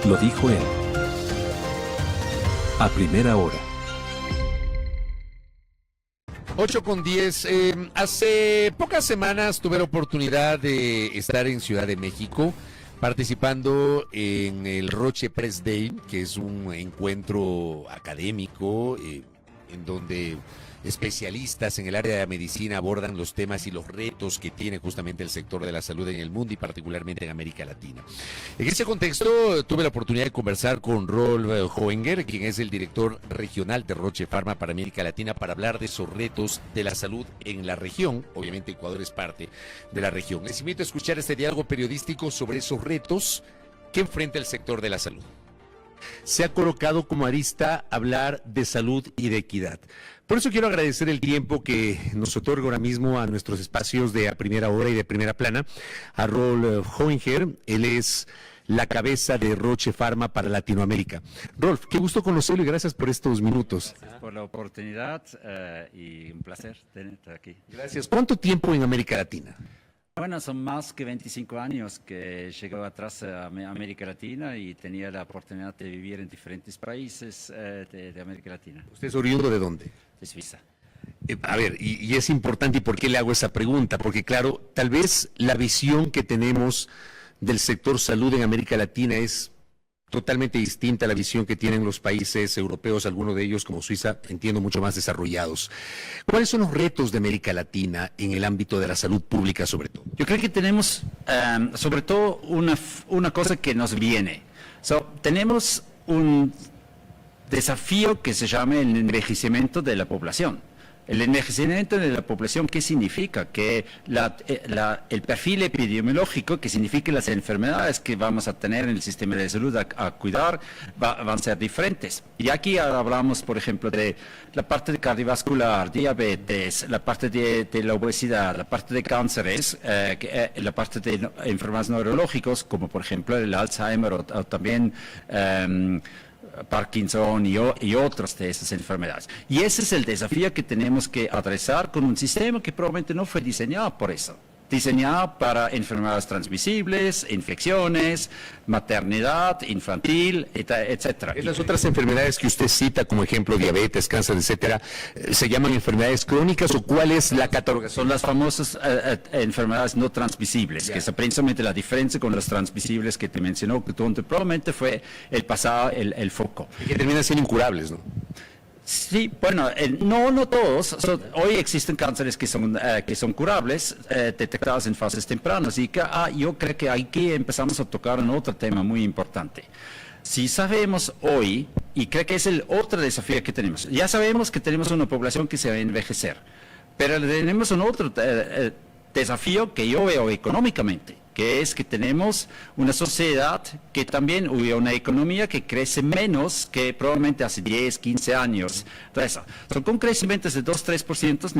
Lo dijo él. A primera hora. 8:10. Hace pocas semanas tuve la oportunidad de estar en Ciudad de México participando en el Roche Press Day, que es un encuentro académico en donde especialistas en el área de la medicina abordan los temas y los retos que tiene justamente el sector de la salud en el mundo y particularmente en América Latina. En ese contexto tuve la oportunidad de conversar con Rolf Hoenger, quien es el director regional de Roche Pharma para América Latina, para hablar de esos retos de la salud en la región. Obviamente Ecuador es parte de la región. Les invito a escuchar este diálogo periodístico sobre esos retos que enfrenta el sector de la salud. Se ha colocado como arista hablar de salud y de equidad. Por eso quiero agradecer el tiempo que nos otorga ahora mismo a nuestros espacios de A Primera Hora y de Primera Plana a Rolf Hoenger. Él es la cabeza de Roche Pharma para Latinoamérica. Rolf, qué gusto conocerlo y gracias por estos minutos. Gracias por la oportunidad y un placer tenerte aquí. Gracias. ¿Cuánto tiempo en América Latina? Bueno, son más que 25 años que llegó atrás a América Latina y tenía la oportunidad de vivir en diferentes países de América Latina. ¿Usted es oriundo de dónde? De Suiza. A ver, y es importante, ¿y por qué le hago esa pregunta? Porque claro, tal vez la visión que tenemos del sector salud en América Latina es totalmente distinta a la visión que tienen los países europeos, algunos de ellos como Suiza, entiendo, mucho más desarrollados. ¿Cuáles son los retos de América Latina en el ámbito de la salud pública sobre todo? Yo creo que tenemos sobre todo una cosa que nos viene. Tenemos un desafío que se llama el envejecimiento de la población. El envejecimiento de la población, ¿qué significa? Que el perfil epidemiológico, que significa las enfermedades que vamos a tener en el sistema de salud a cuidar, van a ser diferentes. Y aquí hablamos, por ejemplo, de la parte de cardiovascular, diabetes, la parte de la obesidad, la parte de cánceres, la parte de enfermedades neurológicas, como por ejemplo el Alzheimer o también Parkinson y otras de esas enfermedades. Y ese es el desafío que tenemos que adresar con un sistema que probablemente no fue diseñado por eso. Diseñado para enfermedades transmisibles, infecciones, maternidad, infantil, etcétera. Las otras enfermedades que usted cita como ejemplo, diabetes, cáncer, etcétera, ¿se llaman enfermedades crónicas o cuál es la catalogación? Son las famosas enfermedades no transmisibles, que es precisamente la diferencia con las transmisibles que te mencionó, donde probablemente fue el pasado el foco. Y que terminan siendo incurables, ¿no? Sí, bueno, no todos. Hoy existen cánceres que son curables, detectados en fases tempranas. Y yo creo que aquí empezamos a tocar un otro tema muy importante. Si sabemos hoy, y creo que es el otro desafío que tenemos, ya sabemos que tenemos una población que se va a envejecer, pero tenemos un otro desafío que yo veo económicamente, que es que tenemos una sociedad que también hubo una economía que crece menos que probablemente hace 10, 15 años. Entonces, con crecimientos de 2-3%,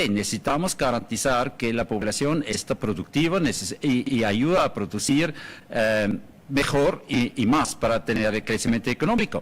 necesitamos garantizar que la población está productiva y ayuda a producir mejor y más para tener el crecimiento económico.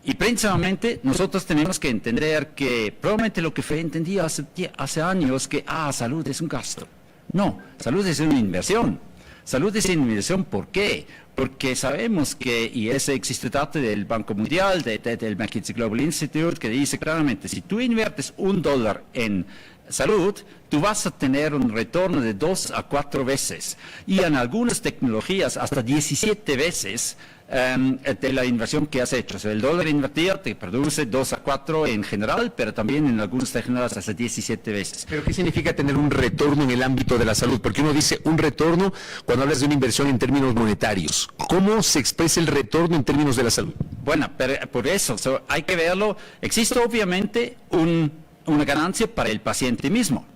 Y precisamente nosotros tenemos que entender que probablemente lo que fue entendido hace años que salud es un gasto. No, salud es una inversión. Salud es una inversión, ¿por qué? Porque sabemos que, y ese existe dato del Banco Mundial, del McKinsey Global Institute, que dice claramente, si tú inviertes $1 en salud, tú vas a tener un retorno de 2 a 4 veces. Y en algunas tecnologías hasta 17 veces de la inversión que has hecho. O sea, el dólar invertido te produce 2 a 4 en general, pero también en algunas tecnologías hasta 17 veces. ¿Pero qué significa tener un retorno en el ámbito de la salud? Porque uno dice un retorno cuando hablas de una inversión en términos monetarios. ¿Cómo se expresa el retorno en términos de la salud? Bueno, pero por eso hay que verlo. Existe obviamente una ganancia para el paciente mismo,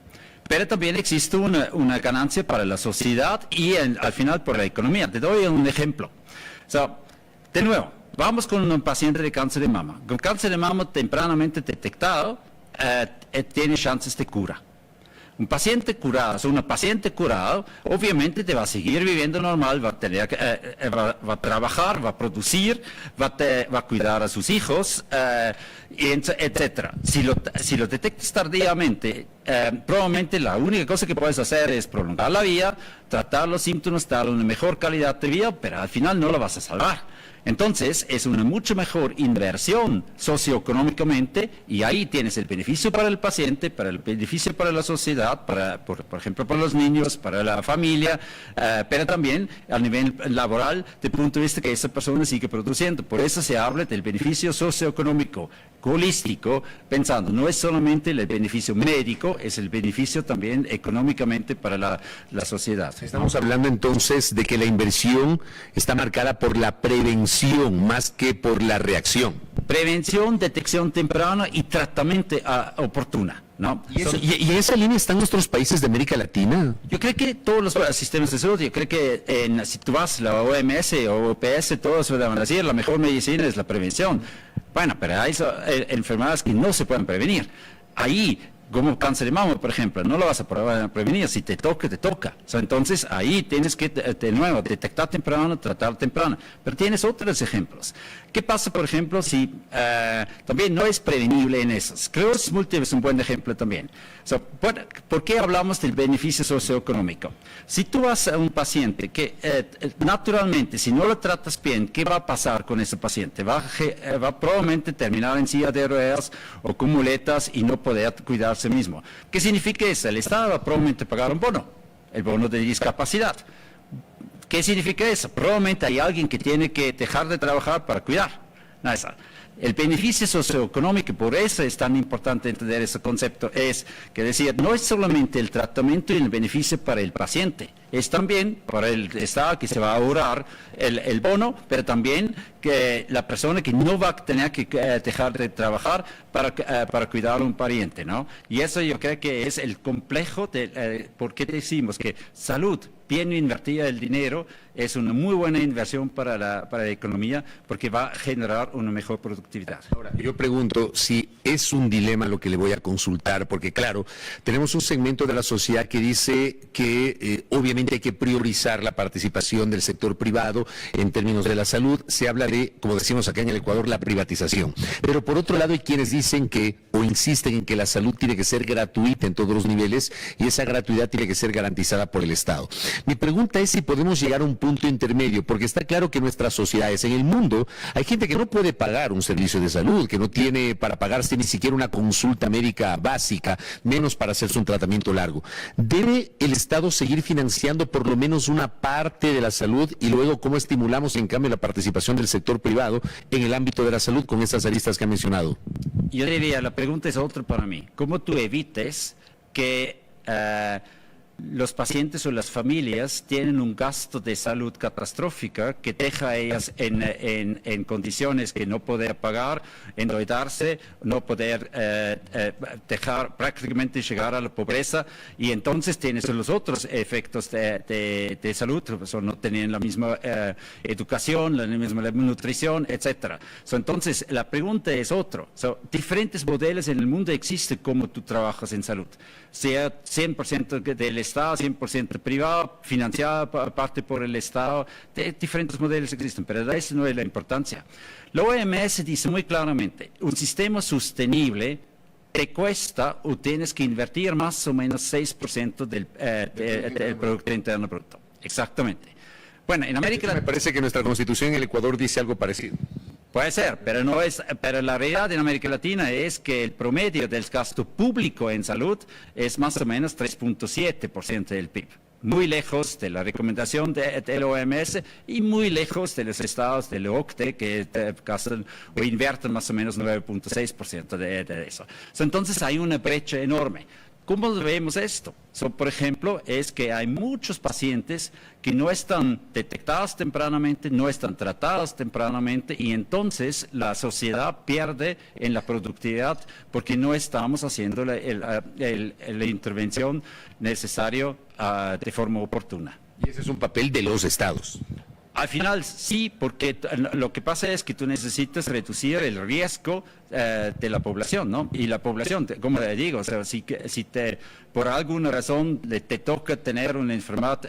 pero también existe una ganancia para la sociedad y al final por la economía. Te doy un ejemplo. De nuevo, vamos con un paciente de cáncer de mama. Con cáncer de mama tempranamente detectado, tiene chances de cura. Un paciente curado, una paciente curado, obviamente te va a seguir viviendo normal, va a trabajar, va a producir, va a cuidar a sus hijos, etcétera. Si lo detectas tardíamente, probablemente la única cosa que puedes hacer es prolongar la vida, tratar los síntomas, darle una mejor calidad de vida, pero al final no lo vas a salvar. Entonces, es una mucho mejor inversión socioeconómicamente y ahí tienes el beneficio para el paciente, para el beneficio para la sociedad, por ejemplo, para los niños, para la familia, pero también a nivel laboral, desde el punto de vista que esa persona sigue produciendo. Por eso se habla del beneficio socioeconómico holístico, pensando, no es solamente el beneficio médico, es el beneficio también económicamente para la sociedad. Estamos hablando entonces de que la inversión está marcada por la prevención más que por la reacción. Prevención, detección temprana y tratamiento oportuna, ¿no? ¿Y en esa línea están nuestros países de América Latina? Yo creo que todos los sistemas de salud, yo creo que si tú vas a la OMS o OPS, todos van a decir la mejor medicina es la prevención. Bueno, pero hay enfermedades que no se pueden prevenir. Ahí, como cáncer de mama, por ejemplo, no lo vas a prevenir, si te toca, te toca. Entonces, ahí tienes que, de nuevo, detectar temprano, tratar temprano. Pero tienes otros ejemplos. ¿Qué pasa, por ejemplo, si también no es prevenible en esos? Sclerosis múltiple es un buen ejemplo también. ¿Por qué hablamos del beneficio socioeconómico? Si tú vas a un paciente que naturalmente, si no lo tratas bien, ¿qué va a pasar con ese paciente? Va probablemente terminar en silla de ruedas o con muletas y no poder cuidarse mismo. ¿Qué significa eso? El Estado va probablemente a pagar un bono, el bono de discapacidad. ¿Qué significa eso? Probablemente hay alguien que tiene que dejar de trabajar para cuidar. El beneficio socioeconómico, por eso es tan importante entender ese concepto, es que decir, no es solamente el tratamiento y el beneficio para el paciente, es también para el Estado que se va a ahorrar el bono, pero también que la persona que no va a tener que dejar de trabajar para cuidar a un pariente, ¿no? Y eso yo creo que es el complejo de por qué decimos que salud, bien invertida el dinero, es una muy buena inversión para la economía porque va a generar una mejor productividad. Ahora, yo pregunto si es un dilema lo que le voy a consultar, porque claro, tenemos un segmento de la sociedad que dice que obviamente hay que priorizar la participación del sector privado en términos de la salud. Se habla de, como decimos acá en el Ecuador, la privatización. Pero por otro lado hay quienes dicen que, o insisten en que la salud tiene que ser gratuita en todos los niveles y esa gratuidad tiene que ser garantizada por el Estado. Mi pregunta es si podemos llegar a un punto intermedio, porque está claro que nuestras sociedades, en el mundo, hay gente que no puede pagar un servicio de salud, que no tiene para pagarse ni siquiera una consulta médica básica, menos para hacerse un tratamiento largo. ¿Debe el Estado seguir financiando por lo menos una parte de la salud y luego cómo estimulamos en cambio la participación del sector privado en el ámbito de la salud con estas aristas que ha mencionado? Yo diría, la pregunta es otra para mí. ¿Cómo tú evites que los pacientes o las familias tienen un gasto de salud catastrófica que deja a ellas en condiciones que no poder pagar, endeudarse, no poder dejar prácticamente llegar a la pobreza y entonces tienes los otros efectos de salud, no tenían la misma educación, la misma nutrición, etcétera. Entonces la pregunta es otra. Diferentes modelos en el mundo existen como tú trabajas en salud, sea 100% del Estado, 100% privado, financiada parte por el Estado, diferentes modelos existen, pero esa no es la importancia. La OMS dice muy claramente, un sistema sostenible te cuesta o tienes que invertir más o menos 6% del Producto Interno Bruto. Exactamente. Bueno, en América Latina... Me parece que nuestra Constitución en el Ecuador dice algo parecido. Puede ser, pero la realidad en América Latina es que el promedio del gasto público en salud es más o menos 3.7% del PIB. Muy lejos de la recomendación del OMS y muy lejos de los estados del OCDE que gastan o invierten más o menos 9.6% de eso. Entonces hay una brecha enorme. ¿Cómo vemos esto? Por ejemplo, es que hay muchos pacientes que no están detectados tempranamente, no están tratados tempranamente y entonces la sociedad pierde en la productividad porque no estamos haciendo la intervención necesaria de forma oportuna. Y ese es un papel de los estados. Al final sí, porque lo que pasa es que tú necesitas reducir el riesgo de la población, ¿no? Y la población, como le digo, si por alguna razón te toca tener una enfermedad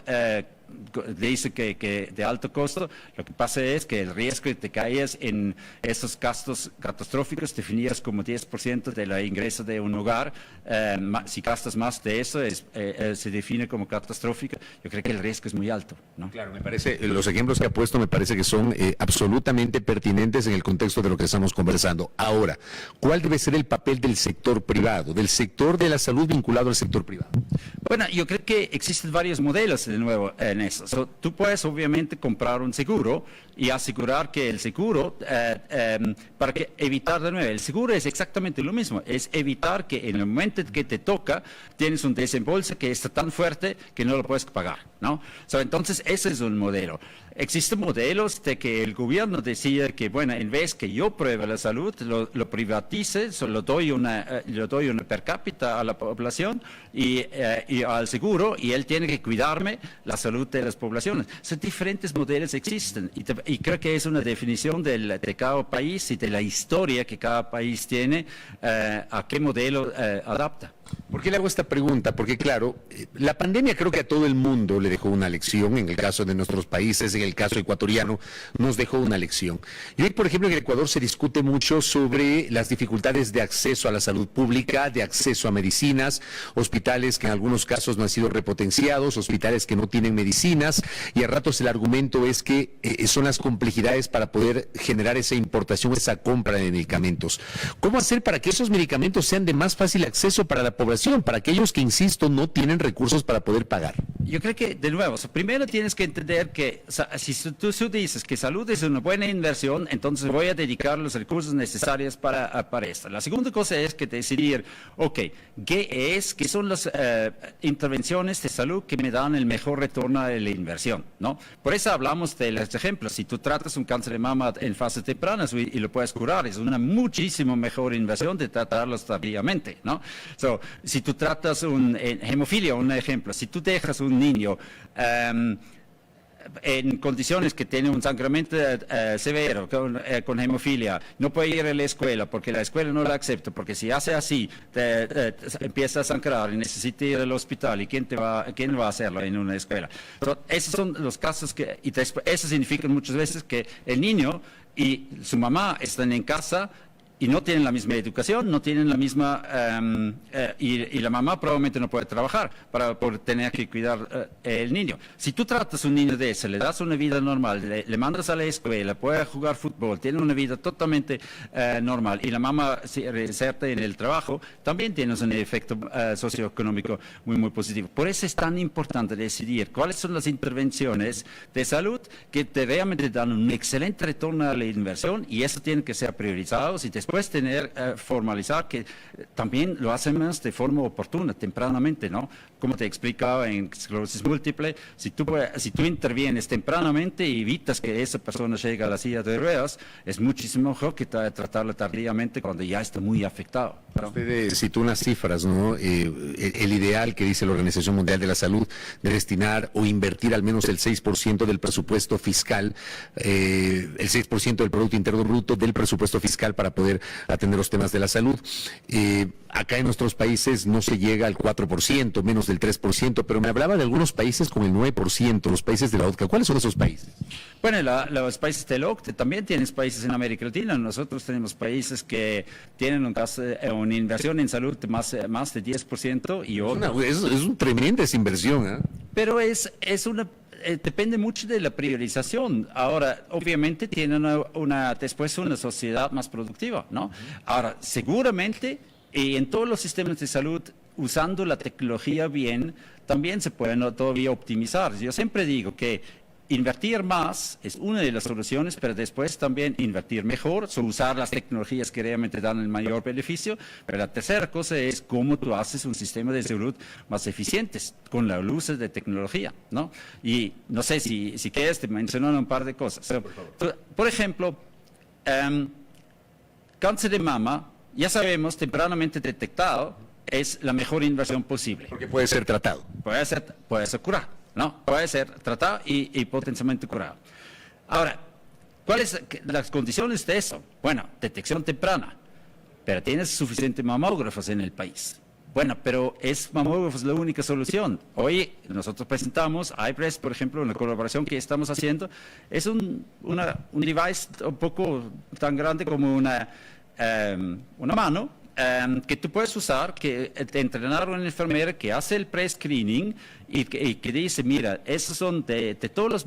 dice que de alto costo, lo que pasa es que el riesgo de que te caigas en esos gastos catastróficos definidos como 10% de la ingreso de un hogar, si gastas más de eso, se define como catastrófico. Yo creo que el riesgo es muy alto, ¿no? Claro, me parece, los ejemplos que ha puesto me parece que son absolutamente pertinentes en el contexto de lo que estamos conversando. Ahora, ¿cuál debe ser el papel del sector privado, del sector de la salud vinculado al sector privado? Bueno, yo creo que existen varios modelos de nuevo en eso. Tú puedes obviamente comprar un seguro y asegurar que el seguro, para que evitar de nuevo, el seguro es exactamente lo mismo, es evitar que en el momento que te toca tienes un desembolso que está tan fuerte que no lo puedes pagar, ¿no? Entonces ese es un modelo. Existen modelos de que el gobierno decida que, bueno, en vez que yo pruebe la salud, lo privatice, lo doy una per cápita a la población y al seguro, y él tiene que cuidarme la salud de las poblaciones. Diferentes modelos existen y creo que es una definición de cada país y de la historia que cada país tiene a qué modelo adapta. ¿Por qué le hago esta pregunta? Porque claro, la pandemia creo que a todo el mundo le dejó una lección, en el caso de nuestros países, en el caso ecuatoriano, nos dejó una lección. Y hoy, por ejemplo, en el Ecuador se discute mucho sobre las dificultades de acceso a la salud pública, de acceso a medicinas, hospitales que en algunos casos no han sido repotenciados, hospitales que no tienen medicinas, y a ratos el argumento es que son las complejidades para poder generar esa importación, esa compra de medicamentos. ¿Cómo hacer para que esos medicamentos sean de más fácil acceso para la población, para aquellos que, insisto, no tienen recursos para poder pagar? Yo creo que, de nuevo, primero tienes que entender que si tú dices que salud es una buena inversión, entonces voy a dedicar los recursos necesarios para esto. La segunda cosa es que decidir, ¿qué son las intervenciones de salud que me dan el mejor retorno de la inversión, ¿no? Por eso hablamos de los ejemplos. Si tú tratas un cáncer de mama en fases tempranas y lo puedes curar, es una muchísimo mejor inversión de tratarlos tardíamente, ¿no? Si tú tratas hemofilia, un ejemplo, si tú dejas un niño en condiciones que tiene un sangramiento severo con hemofilia, no puede ir a la escuela porque la escuela no la acepta, porque si hace así empieza a sangrar y necesita ir al hospital, y quién va a hacerlo en una escuela. Esos son los casos eso significa muchas veces que el niño y su mamá están en casa y no tienen la misma educación, no tienen la misma, y la mamá probablemente no puede trabajar por tener que cuidar el niño. Si tú tratas a un niño de ese, le das una vida normal, le mandas a la escuela, puede jugar fútbol, tiene una vida totalmente normal, y la mamá se reinserta en el trabajo, también tienes un efecto socioeconómico muy, muy positivo. Por eso es tan importante decidir cuáles son las intervenciones de salud que realmente dan un excelente retorno a la inversión, y eso tiene que ser priorizado, y después formalizar que también lo hacemos de forma oportuna, tempranamente, ¿no? Como te explicaba en esclerosis múltiple, si tú intervienes tempranamente y evitas que esa persona llegue a la silla de ruedas, es muchísimo mejor que tratarla tardíamente cuando ya está muy afectado, ¿no? Usted citó unas cifras, ¿no? El ideal que dice la Organización Mundial de la Salud de destinar o invertir al menos el 6% del presupuesto fiscal, el 6% del Producto Interno Bruto del presupuesto fiscal para poder atender los temas de la salud. Acá en nuestros países no se llega al 4%, menos del 3%, pero me hablaba de algunos países con el 9%, los países de la OCDE. ¿Cuáles son esos países? Bueno, los países de la OCDE también tienes países en América Latina. Nosotros tenemos países que tienen una inversión en salud de más de 10% y otros. Es una tremenda esa inversión, ¿eh? Pero depende mucho de la priorización. Ahora, obviamente tienen después una sociedad más productiva, ¿no? Ahora, seguramente, y en todos los sistemas de salud, usando la tecnología bien, también se pueden todavía optimizar. Yo siempre digo que invertir más es una de las soluciones, pero después también invertir mejor, usar las tecnologías que realmente dan el mayor beneficio. Pero la tercera cosa es cómo tú haces un sistema de salud más eficiente con la luz de tecnología, ¿no? Y no sé si quieres te mencionar un par de cosas. Por ejemplo, cáncer de mama, ya sabemos, tempranamente detectado, es la mejor inversión posible. Porque puede ser tratado. Puede ser curado, ¿no? Puede ser tratado y potencialmente curado. Ahora, ¿cuáles son las condiciones de eso? Bueno, detección temprana, pero tienes suficientes mamógrafos en el país. Bueno, pero ¿es mamógrafos la única solución? Hoy nosotros presentamos iBreast, por ejemplo, una colaboración que estamos haciendo. Es un device un poco tan grande como una mano, que tú puedes usar, que te entrenar a una enfermera que hace el pre-screening y que dice, mira, esos son de todos los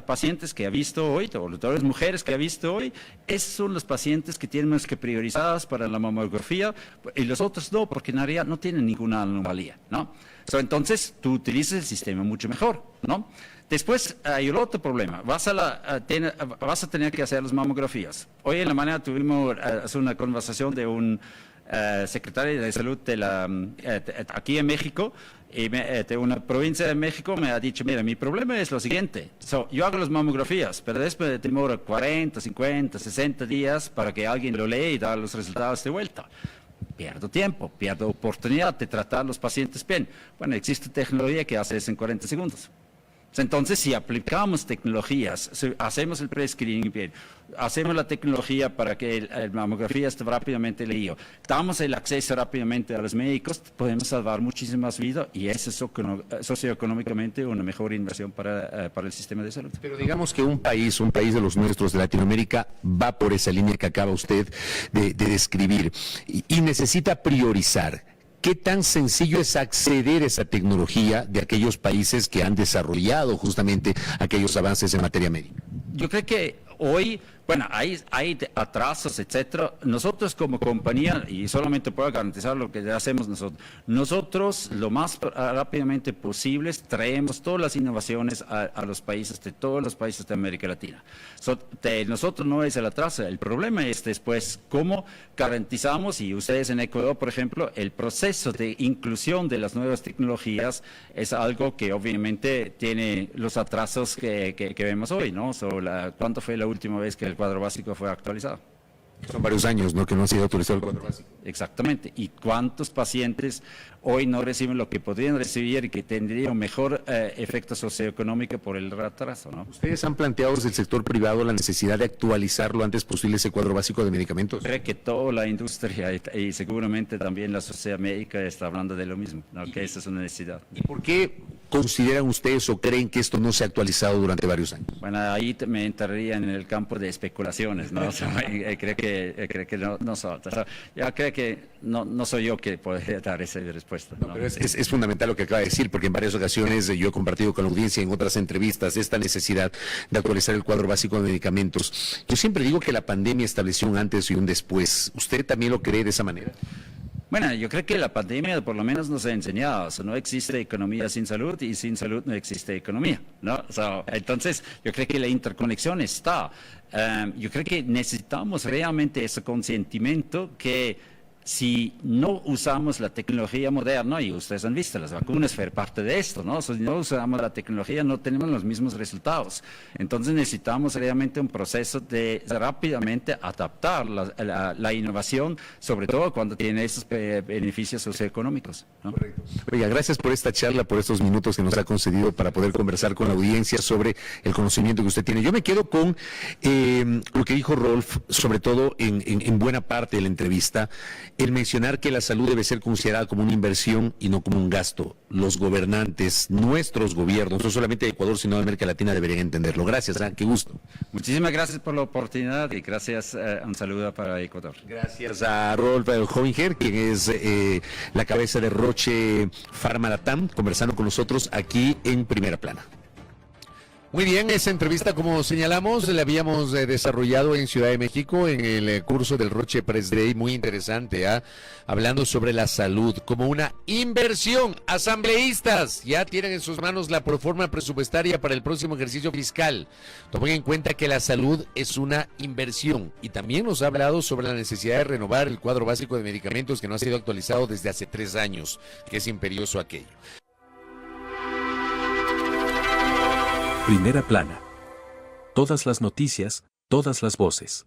pacientes que ha visto hoy, o de todas las mujeres que ha visto hoy, esos son los pacientes que tenemos que priorizar para la mamografía, y los otros no, porque en realidad no tienen ninguna anomalía, ¿no? Entonces, tú utilizas el sistema mucho mejor, ¿no? Después hay otro problema, vas a tener que hacer las mamografías. Hoy en la mañana tuvimos una conversación de un secretario de salud aquí en México, y de una provincia de México, me ha dicho, mira, mi problema es lo siguiente, yo hago las mamografías, pero después demora 40, 50, 60 días para que alguien lo lea y da los resultados de vuelta. Pierdo tiempo, pierdo oportunidad de tratar a los pacientes bien. Bueno, existe tecnología que hace eso en 40 segundos. Entonces, si aplicamos tecnologías, hacemos el pre-screening bien, hacemos la tecnología para que la mamografía esté rápidamente leído, damos el acceso rápidamente a los médicos, podemos salvar muchísimas vidas y eso es socioeconómicamente una mejor inversión para el sistema de salud. Pero digamos que un país de los nuestros de Latinoamérica va por esa línea que acaba usted de describir y necesita priorizar. ¿Qué tan sencillo es acceder a esa tecnología de aquellos países que han desarrollado justamente aquellos avances en materia médica? Yo creo que hoy, bueno, hay atrasos, etcétera. Nosotros como compañía, y solamente puedo garantizar lo que hacemos nosotros lo más rápidamente posible traemos todas las innovaciones a los países, de todos los países de América Latina. Nosotros no es el atraso, el problema es después cómo garantizamos, y ustedes en Ecuador, por ejemplo, el proceso de inclusión de las nuevas tecnologías es algo que obviamente tiene los atrasos que vemos hoy, ¿no? ¿Cuánto fue la última vez que el cuadro básico fue actualizado? Son varios años, ¿no?, que no ha sido actualizado el cuadro básico. Exactamente. ¿Y cuántos pacientes hoy no reciben lo que podrían recibir y que tendría un mejor efecto socioeconómico por el retraso, ¿no? ¿Ustedes han planteado desde el sector privado la necesidad de actualizar lo antes posible ese cuadro básico de medicamentos? Creo que toda la industria y seguramente también la sociedad médica está hablando de lo mismo, ¿no? Que esa es una necesidad. ¿Y por qué consideran ustedes o creen que esto no se ha actualizado durante varios años? Bueno, ahí me entraría en el campo de especulaciones, ¿no? Creo que no soy. Yo creo que no soy yo que podría dar esa respuesta, ¿no? Pero es fundamental lo que acaba de decir, porque en varias ocasiones yo he compartido con la audiencia en otras entrevistas esta necesidad de actualizar el cuadro básico de medicamentos. Yo siempre digo que la pandemia estableció un antes y un después. ¿Usted también lo cree de esa manera? Bueno, yo creo que la pandemia por lo menos nos ha enseñado, no existe economía sin salud y sin salud no existe economía, ¿no? Entonces, yo creo que la interconexión está. Yo creo que necesitamos realmente ese consentimiento que si no usamos la tecnología moderna, y ustedes han visto, las vacunas fue parte de esto, ¿no? Si no usamos la tecnología no tenemos los mismos resultados. Entonces necesitamos realmente un proceso de rápidamente adaptar la innovación, sobre todo cuando tiene esos beneficios socioeconómicos, ¿no? Correcto. Oiga, gracias por esta charla, por estos minutos que nos ha concedido para poder conversar con la audiencia sobre el conocimiento que usted tiene. Yo me quedo con lo que dijo Rolf, sobre todo en buena parte de la entrevista, el mencionar que la salud debe ser considerada como una inversión y no como un gasto. Los gobernantes, nuestros gobiernos, no solamente de Ecuador, sino de América Latina, deberían entenderlo. Gracias, qué gusto. Muchísimas gracias por la oportunidad y gracias, un saludo para Ecuador. Gracias a Rolf Hovinger, quien es la cabeza de Roche Pharma Latam, conversando con nosotros aquí en Primera Plana. Muy bien, esa entrevista, como señalamos, la habíamos desarrollado en Ciudad de México en el curso del Roche Press Day, muy interesante, hablando sobre la salud como una inversión. Asambleístas, ya tienen en sus manos la proforma presupuestaria para el próximo ejercicio fiscal. Tomen en cuenta que la salud es una inversión y también nos ha hablado sobre la necesidad de renovar el cuadro básico de medicamentos que no ha sido actualizado desde hace 3 años, que es imperioso aquello. Primera Plana. Todas las noticias, todas las voces.